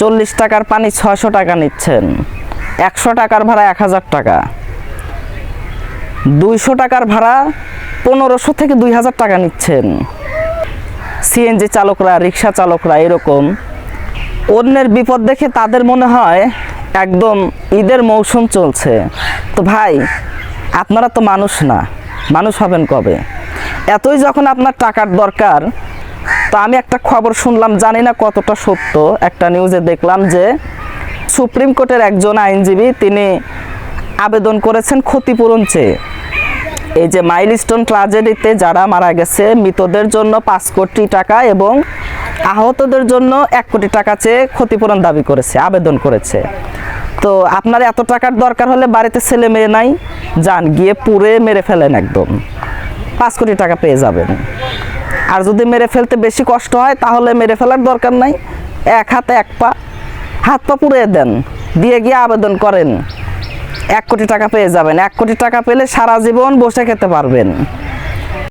40 টাকার পানি 600 টাকা নিচ্ছেন, 100 টাকার ভাড়া 1000 টাকা, 200 টাকার ভাড়া 1500 থেকে 2000 টাকা নিচ্ছেন। সিএনজি চালকরা, রিক্সা চালকরা এরকম অন্যের বিপদ দেখে তাদের মনে হয় একদম ঈদের মৌসুম চলছে। তো ভাই, আপনারা তো মানুষ না, মানুষ হবেন কবে? এতই যখন আপনার টাকার দরকার, তো আমি একটা খবর শুনলাম, জানি না কতটা সত্য, একটা নিউজে দেখলাম যে সুপ্রিম কোর্টের একজন আইনজীবী তিনি আবেদন করেছেন ক্ষতিপূরণ চেয়ে। এই যে মাইলস্টোন ট্র্যাজেডিতে যারা মারা গেছে, মৃতদের জন্য 5 কোটি টাকা এবং আহতদের জন্য 1 কোটি টাকা চেয়ে ক্ষতিপূরণ দাবি করেছে, আবেদন করেছে। তো আপনার এত টাকার দরকার হলে বাড়িতে ছেলে মেয়ে নাই, যান গিয়ে পুড়ে মেরে ফেলেন, একদম 5 কোটি টাকা পেয়ে যাবেন। আর যদি মেরে ফেলতে বেশি কষ্ট হয় তাহলে মেরে ফেলার দরকার নাই, এক হাতে এক পা, হাত পা পুড়িয়ে দেন, দিয়ে গিয়ে আবেদন করেন, 1 কোটি টাকা পেয়ে যাবেন। 1 কোটি টাকা পেলে সারা জীবন বসে খেতে পারবেন।